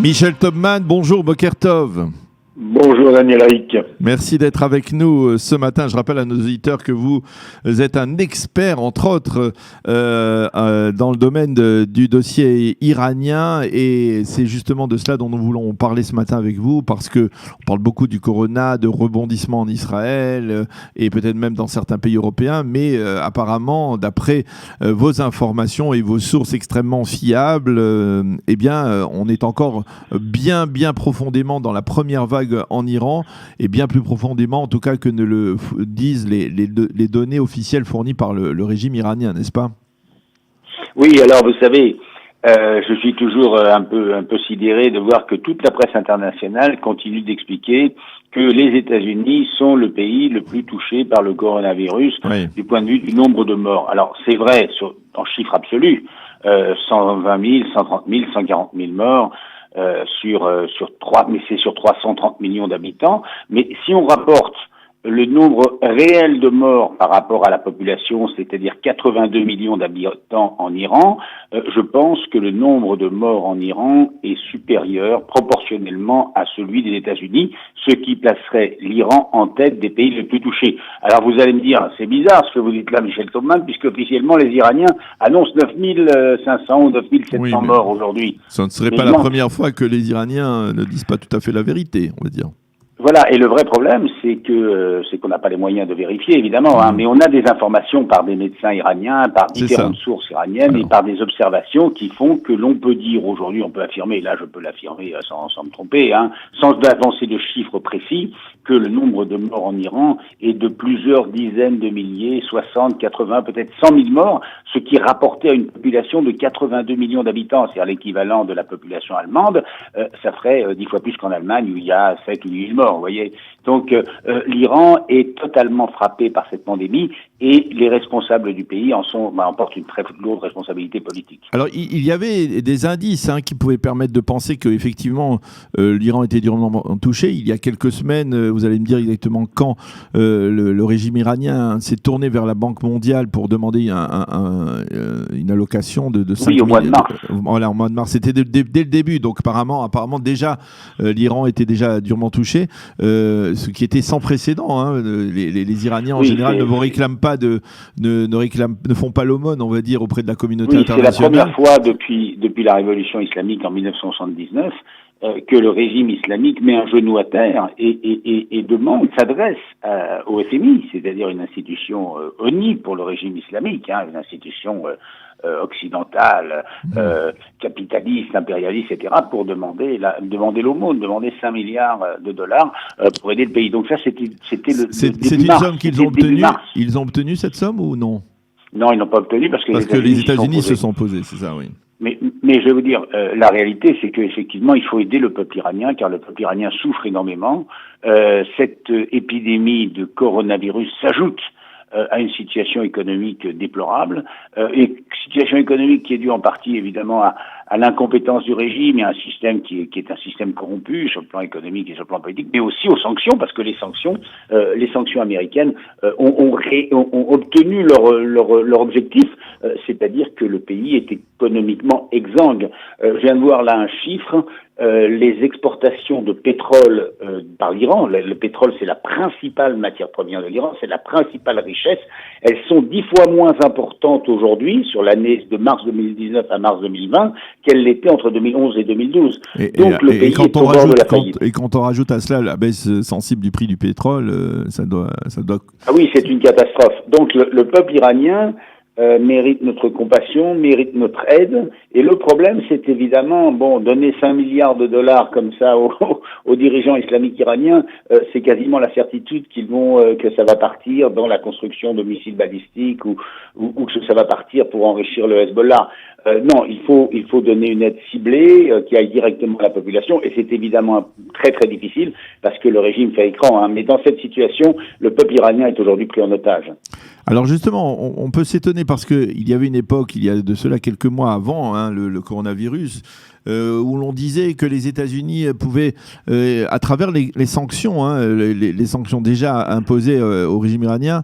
Michel Topman, bonjour, Boker Tov. Bonjour Daniel Rick. Merci d'être avec nous ce matin. Je rappelle à nos auditeurs que vous êtes un expert, entre autres, dans le domaine du dossier iranien. Et c'est justement de cela dont nous voulons parler ce matin avec vous, parce qu'on parle beaucoup du corona, de rebondissement en Israël et peut-être même dans certains pays européens. Mais apparemment, d'après vos informations et vos sources extrêmement fiables, eh bien, on est encore bien profondément dans la première vague en Iran, et bien plus profondément en tout cas que ne le disent les données officielles fournies par le régime iranien, n'est-ce pas? Oui, alors vous savez, je suis toujours un peu sidéré de voir que toute la presse internationale continue d'expliquer que les États-Unis sont le pays le plus touché par le coronavirus, oui, du point de vue du nombre de morts. Alors c'est vrai en chiffre absolu, 120 000, 130 000, 140 000 morts. Mais c'est sur 330 millions d'habitants. Mais si on rapporte le nombre réel de morts par rapport à la population, c'est-à-dire 82 millions d'habitants en Iran, je pense que le nombre de morts en Iran est supérieur proportionnellement à celui des États-Unis, ce qui placerait l'Iran en tête des pays les plus touchés. Alors vous allez me dire, c'est bizarre ce que vous dites là, Michel Topman, puisque officiellement les Iraniens annoncent 9500 ou 9700 morts aujourd'hui. Ça ne serait pas la première fois que les Iraniens ne disent pas tout à fait la vérité, on va dire. Voilà, et le vrai problème, c'est qu'on n'a pas les moyens de vérifier, évidemment, mais on a des informations par des médecins iraniens, par différentes sources iraniennes, et par des observations qui font que l'on peut dire aujourd'hui, on peut affirmer, là je peux l'affirmer sans me tromper, sans avancer de chiffres précis, que le nombre de morts en Iran est de plusieurs dizaines de milliers, 60, 80, peut-être 100 000 morts, ce qui rapportait à une population de 82 millions d'habitants, c'est-à-dire l'équivalent de la population allemande, ça ferait 10 fois plus qu'en Allemagne où il y a 7 ou 8 000 morts. Vous voyez, donc l'Iran est totalement frappé par cette pandémie et les responsables du pays en portent une très lourde responsabilité politique. Alors il y avait des indices qui pouvaient permettre de penser que effectivement l'Iran était durement touché. Il y a quelques semaines, vous allez me dire exactement quand le régime iranien s'est tourné vers la Banque mondiale pour demander une allocation de 5 000... Oui, au mois de mars. Voilà, au mois de mars. C'était dès le début. Donc apparemment déjà l'Iran était déjà durement touché. Ce qui était sans précédent. Les Iraniens en général ne réclament pas ne font pas l'aumône, on va dire, auprès de la communauté internationale. C'est la première fois depuis la révolution islamique en 1979 que le régime islamique met un genou à terre et s'adresse au FMI, c'est-à-dire une institution ONI pour le régime islamique, une institution occidentale, capitaliste, impérialiste, etc., pour demander l'aumône, demander 5 milliards de dollars pour aider le pays. Donc ça, c'était une somme qu'ils ont obtenue. Ils ont obtenu cette somme ou non? Non, ils n'ont pas obtenu parce que les États-Unis se sont posés, c'est ça, oui. Mais je vais vous dire, la réalité, c'est qu'effectivement, il faut aider le peuple iranien, car le peuple iranien souffre énormément. Cette épidémie de coronavirus s'ajoute à une situation économique déplorable, et situation économique qui est due en partie évidemment à l'incompétence du régime et à un système qui est un système corrompu sur le plan économique et sur le plan politique, mais aussi aux sanctions, parce que les sanctions américaines ont obtenu leur objectif, c'est-à-dire que le pays est économiquement exsangue. Je viens de voir là un chiffre. Les exportations de pétrole par l'Iran, le pétrole c'est la principale matière première de l'Iran, c'est la principale richesse, elles sont 10 fois moins importantes aujourd'hui, sur l'année de mars 2019 à mars 2020, qu'elles l'étaient entre 2011 et 2012. Donc le pays est au bord de la faillite. Et quand on rajoute à cela la baisse sensible du prix du pétrole, ça doit... Ah oui, c'est une catastrophe. Donc le peuple iranien mérite notre compassion, mérite notre aide. Et le problème, c'est évidemment, donner 5 milliards de dollars comme ça aux dirigeants islamiques iraniens, c'est quasiment la certitude que ça va partir dans la construction de missiles balistiques ou que ça va partir pour enrichir le Hezbollah. Non, il faut donner une aide ciblée qui aille directement à la population, et c'est évidemment très très difficile parce que le régime fait écran. Mais dans cette situation, le peuple iranien est aujourd'hui pris en otage. Alors justement, on peut s'étonner parce qu'il y avait une époque, il y a de cela quelques mois avant le coronavirus, où l'on disait que les États-Unis pouvaient, à travers les sanctions, les sanctions déjà imposées au régime iranien,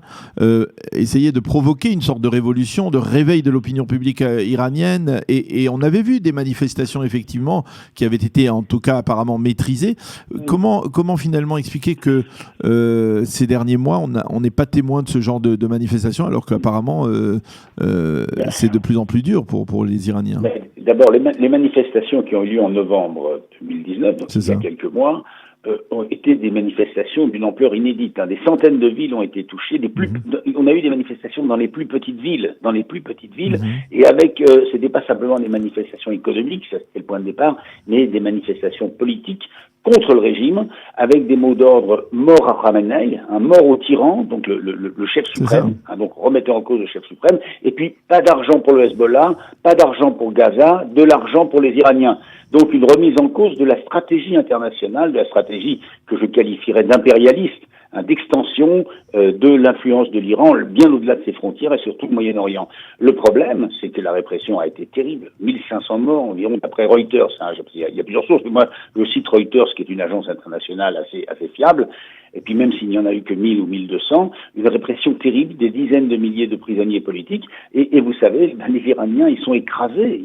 essayer de provoquer une sorte de révolution, de réveil de l'opinion publique iranienne. Et on avait vu des manifestations, effectivement, qui avaient été, en tout cas, apparemment maîtrisées. Comment finalement expliquer que ces derniers mois, on n'est pas témoin de ce genre de manifestations, alors qu'apparemment, c'est de plus en plus dur pour les Iraniens? D'abord, les manifestations qui ont eu lieu en novembre 2019, donc il y a quelques mois, ont été des manifestations d'une ampleur inédite. Des centaines de villes ont été touchées. On a eu des manifestations dans les plus petites villes, et avec, c'était pas simplement des manifestations économiques, ça c'était le point de départ, mais des manifestations politiques contre le régime, avec des mots d'ordre mort à Khamenei, mort au tyran, donc le chef suprême, donc remettant en cause le chef suprême, et puis pas d'argent pour le Hezbollah, pas d'argent pour Gaza, de l'argent pour les Iraniens. Donc une remise en cause de la stratégie internationale, de la stratégie que je qualifierais d'impérialiste, d'extension de l'influence de l'Iran bien au-delà de ses frontières et surtout au Moyen-Orient. Le problème, c'est que la répression a été terrible. 1500 morts environ, d'après Reuters. Il y a plusieurs sources, mais moi je cite Reuters, qui est une agence internationale assez fiable. Et puis même s'il n'y en a eu que 1000 ou 1200, une répression terrible, des dizaines de milliers de prisonniers politiques. Et vous savez, les Iraniens, ils sont écrasés.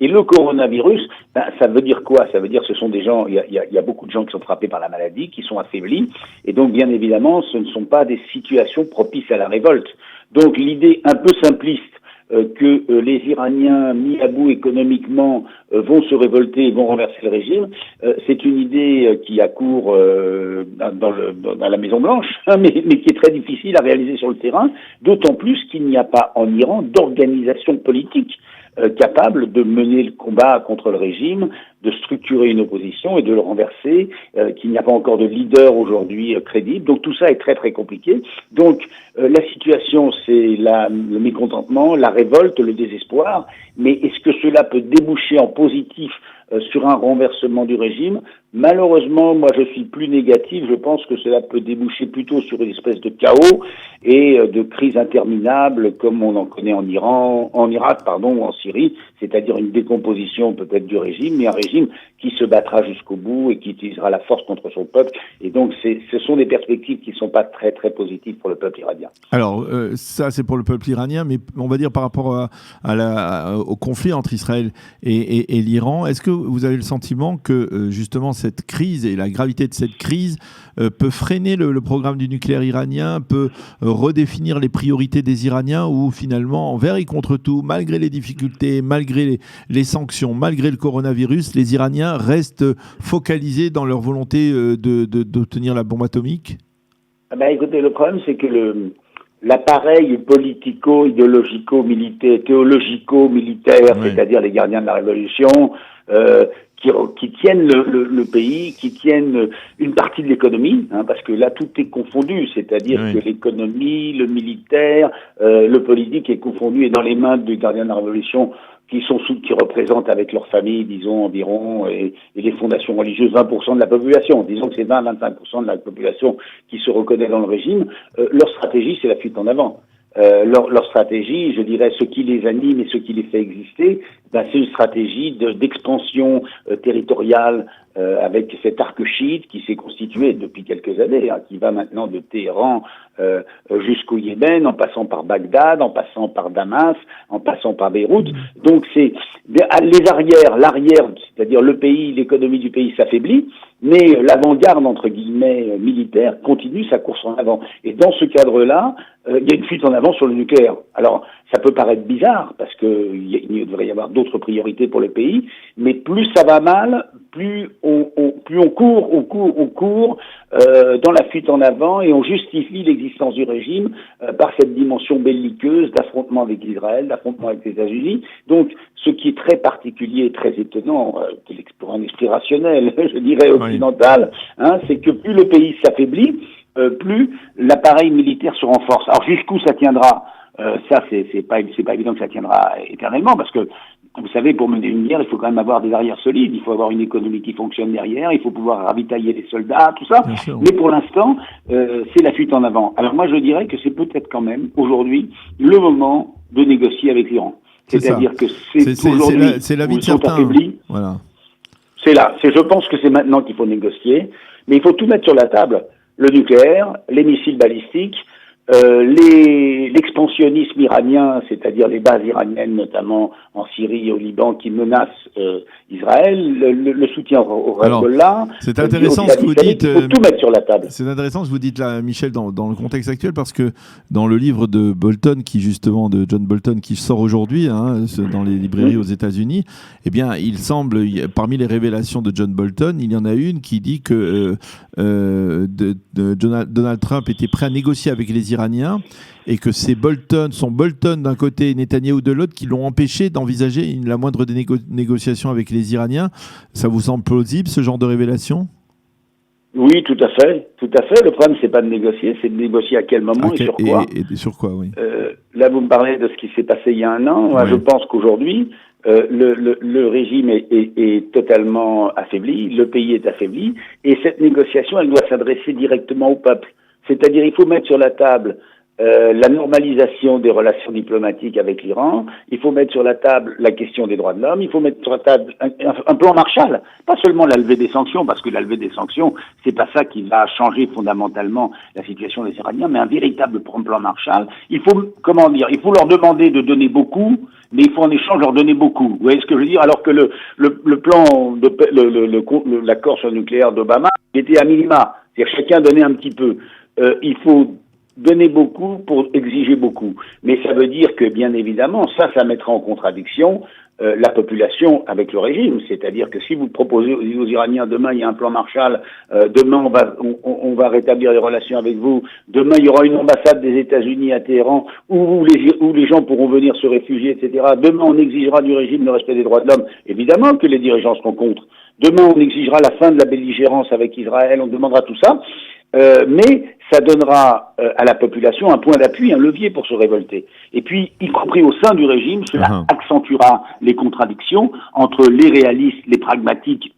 Et le coronavirus, ça veut dire quoi? Ça veut dire que ce sont des gens, il y a beaucoup de gens qui sont frappés par la maladie, qui sont affaiblis. Et donc, bien évidemment, ce ne sont pas des situations propices à la révolte. Donc, l'idée un peu simpliste que les Iraniens, mis à bout économiquement, vont se révolter et vont renverser le régime, c'est une idée qui accourt dans la Maison-Blanche, mais qui est très difficile à réaliser sur le terrain, d'autant plus qu'il n'y a pas en Iran d'organisation politique capable de mener le combat contre le régime, de structurer une opposition et de le renverser, qu'il n'y a pas encore de leader aujourd'hui crédible. Donc tout ça est très très compliqué. Donc la situation, c'est le mécontentement, la révolte, le désespoir, mais est-ce que cela peut déboucher en positif sur un renversement du régime? Malheureusement, moi je suis plus négatif, je pense que cela peut déboucher plutôt sur une espèce de chaos et de crise interminable comme on en connaît en Irak, ou en Syrie, c'est-à-dire une décomposition peut-être du régime, mais un régime qui se battra jusqu'au bout et qui utilisera la force contre son peuple. Et donc ce sont des perspectives qui ne sont pas très très positives pour le peuple iranien. Alors ça c'est pour le peuple iranien, mais on va dire par rapport au conflit entre Israël et l'Iran, est-ce que vous avez le sentiment que justement cette crise et la gravité de cette crise peut freiner le programme du nucléaire iranien, peut redéfinir les priorités des Iraniens, ou finalement, envers et contre tout, malgré les difficultés, malgré les sanctions, malgré le coronavirus, les Iraniens restent focalisés dans leur volonté d'obtenir la bombe atomique? Écoutez, le problème, c'est que l'appareil politico-idéologico-militaire, théologico-militaire, c'est-à-dire les gardiens de la révolution, qui tiennent le pays, qui tiennent une partie de l'économie, parce que là tout est confondu, c'est-à-dire que l'économie, le militaire, le politique est confondu et dans les mains des gardiens de la révolution qui représentent avec leur famille, disons, environ, et les fondations religieuses, 20% de la population. Disons que c'est 20-25% de la population qui se reconnaît dans le régime. Leur stratégie, c'est la fuite en avant. Leur stratégie, je dirais, ce qui les anime et ce qui les fait exister, c'est une stratégie d'expansion territoriale avec cet arc chiite qui s'est constitué depuis quelques années, qui va maintenant de Téhéran jusqu'au Yémen, en passant par Bagdad, en passant par Damas, en passant par Beyrouth. Donc c'est l'arrière, c'est-à-dire le pays, l'économie du pays s'affaiblit, mais l'avant-garde, entre guillemets, militaire, continue sa course en avant. Et dans ce cadre-là, il y a une fuite en avant sur le nucléaire. Alors, ça peut paraître bizarre, parce qu'il devrait y avoir d'autres priorités pour le pays, mais plus ça va mal, plus on court dans la fuite en avant, et on justifie l'existence du régime par cette dimension belliqueuse d'affrontement avec Israël, d'affrontement avec les États-Unis. Donc, ce qui est très particulier et très étonnant, pour un esprit rationnel, je dirais occidental, c'est que plus le pays s'affaiblit, plus l'appareil militaire se renforce. Alors jusqu'où ça tiendra? Ça, c'est pas évident que ça tiendra éternellement, parce que vous savez, pour mener une guerre, il faut quand même avoir des arrières solides, il faut avoir une économie qui fonctionne derrière, il faut pouvoir ravitailler les soldats, tout ça. Mais pour l'instant, c'est la fuite en avant. Alors moi, je dirais que c'est peut-être quand même aujourd'hui le moment de négocier avec l'Iran. C'est-à-dire que c'est aujourd'hui c'est la où vie ils de sont certains. affaiblis. Voilà. Je pense que c'est maintenant qu'il faut négocier, mais il faut tout mettre sur la table. Le nucléaire, les missiles balistiques, l'expansionnisme iranien, c'est-à-dire les bases iraniennes, notamment en Syrie et au Liban, qui menacent Israël, le soutien au Hezbollah. C'est intéressant ce que vous dites. Il faut tout mettre sur la table. C'est intéressant ce que vous dites là, Michel, dans le contexte actuel, parce que dans le livre de Bolton, de John Bolton, qui sort aujourd'hui dans les librairies aux États-Unis, eh bien, il semble, parmi les révélations de John Bolton, il y en a une qui dit que Donald Trump était prêt à négocier avec les Iraniens et que c'est Bolton d'un côté et Netanyahou de l'autre qui l'ont empêché d'envisager la moindre des négociations avec les Iraniens. Ça vous semble plausible, ce genre de révélation ? Oui, tout à fait. Le problème, c'est pas de négocier, c'est de négocier à quel moment et sur quoi. Et sur quoi, oui. Là, vous me parlez de ce qui s'est passé il y a un an. Moi, je pense qu'aujourd'hui, le régime est totalement affaibli, le pays est affaibli, et cette négociation, elle doit s'adresser directement au peuple. C'est-à-dire, il faut mettre sur la table la normalisation des relations diplomatiques avec l'Iran, il faut mettre sur la table la question des droits de l'homme, il faut mettre sur la table un plan Marshall, pas seulement la levée des sanctions, parce que la levée des sanctions, c'est pas ça qui va changer fondamentalement la situation des Iraniens, mais un véritable plan Marshall. Il faut leur demander de donner beaucoup, mais il faut en échange leur donner beaucoup. Vous voyez ce que je veux dire? Alors que le plan l'accord sur le nucléaire d'Obama, il était à minima, c'est-à-dire chacun donnait un petit peu. Il faut donner beaucoup pour exiger beaucoup. Mais ça veut dire que, bien évidemment, ça mettra en contradiction la population avec le régime. C'est-à-dire que si vous proposez aux Iraniens, demain il y a un plan Marshall, demain on va rétablir les relations avec vous, demain il y aura une ambassade des États-Unis à Téhéran où les gens pourront venir se réfugier, etc. Demain on exigera du régime le respect des droits de l'homme. Évidemment que les dirigeants seront contre. Demain on exigera la fin de la belligérance avec Israël, on demandera tout ça. Mais ça donnera à la population un point d'appui, un levier pour se révolter. Et puis, y compris au sein du régime, cela accentuera les contradictions entre les réalistes, les pragmatiques,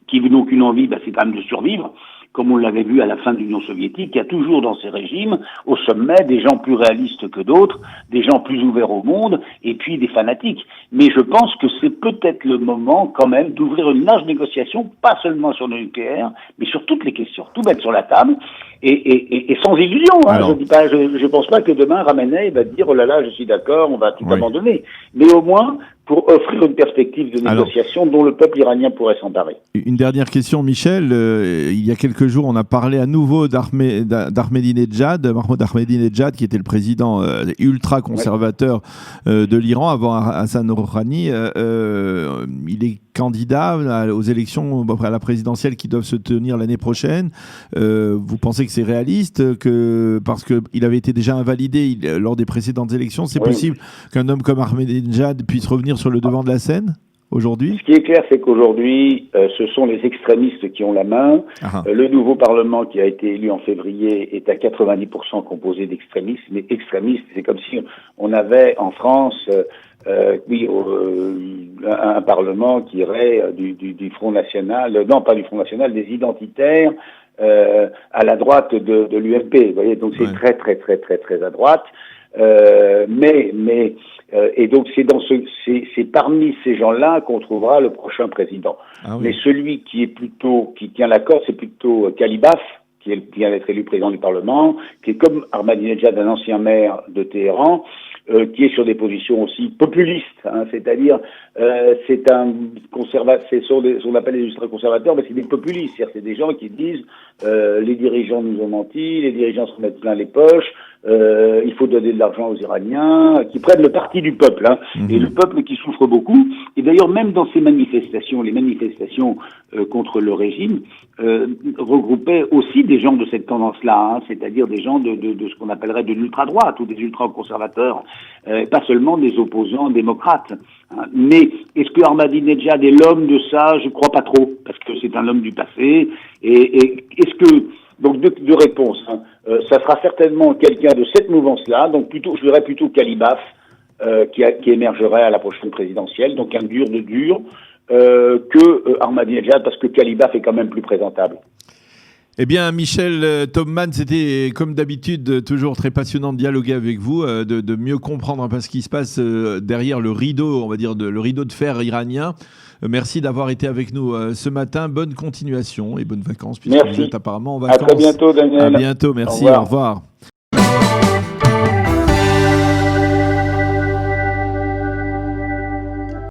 qui n'ont qu'une envie, c'est quand même de survivre, comme on l'avait vu à la fin de l'Union soviétique. Il y a toujours dans ces régimes, au sommet, des gens plus réalistes que d'autres, des gens plus ouverts au monde, et puis des fanatiques. Mais je pense que c'est peut-être le moment, quand même, d'ouvrir une large négociation, pas seulement sur le nucléaire, mais sur toutes les questions, tout mettre sur la table, et sans illusion. Je pense pas que demain, Ramenei va dire, oh là là, je suis d'accord, on va tout abandonner. Mais au moins, pour offrir une perspective de négociation dont le peuple iranien pourrait s'emparer. Une dernière question, Michel. Il y a quelques jours, on a parlé à nouveau d'Ahmadinejad, Mahmoud Ahmadinejad, qui était le président ultra-conservateur de l'Iran avant Hassan Rouhani. Il est candidat aux élections à la présidentielle qui doivent se tenir l'année prochaine. Vous pensez que c'est réaliste parce qu'il avait été déjà invalidé lors des précédentes élections, c'est possible qu'un homme comme Ahmadinejad puisse revenir sur le devant de la scène aujourd'hui? Ce qui est clair, c'est qu'aujourd'hui, ce sont les extrémistes qui ont la main. Le nouveau Parlement qui a été élu en février est à 90% composé d'extrémistes. Mais extrémistes, c'est comme si on avait en France un Parlement qui irait du Front National, non pas du Front National, des identitaires à la droite de l'UMP. Vous voyez, donc c'est très très très très très à droite. Et donc c'est parmi ces gens-là qu'on trouvera le prochain président. Mais celui qui tient la corde, c'est plutôt Kalibaf, qui vient d'être élu président du Parlement, qui est comme Ahmadinejad, un ancien maire de Téhéran, qui est sur des positions aussi populistes, c'est-à-dire c'est ce qu'on appelle les ultra-conservateurs, mais c'est des populistes, c'est des gens qui disent les dirigeants nous ont menti, les dirigeants se mettent plein les poches, il faut donner de l'argent aux Iraniens, qui prennent le parti du peuple, et le peuple qui souffre beaucoup. Et d'ailleurs, même dans ces manifestations, les manifestations contre le régime, regroupaient aussi des gens de cette tendance-là, c'est-à-dire des gens de ce qu'on appellerait de l'ultra-droite ou des ultra-conservateurs, pas seulement des opposants démocrates. Mais est-ce que Ahmadinejad est l'homme de ça? Je crois pas trop, parce que c'est un homme du passé. Et est-ce que donc deux réponses. Ça sera certainement quelqu'un de cette mouvance-là, donc je dirais plutôt Kalibaf, qui émergerait à la prochaine présidentielle, donc un dur de dur, que Ahmadinejad, parce que Kalibaf est quand même plus présentable. Eh bien, Michel Taubman, c'était comme d'habitude toujours très passionnant de dialoguer avec vous, de mieux comprendre un peu ce qui se passe derrière le rideau, on va dire le rideau de fer iranien. Merci d'avoir été avec nous ce matin. Bonne continuation et bonnes vacances puisque vous êtes apparemment en vacances. À très bientôt, Daniel. À bientôt, merci, au revoir.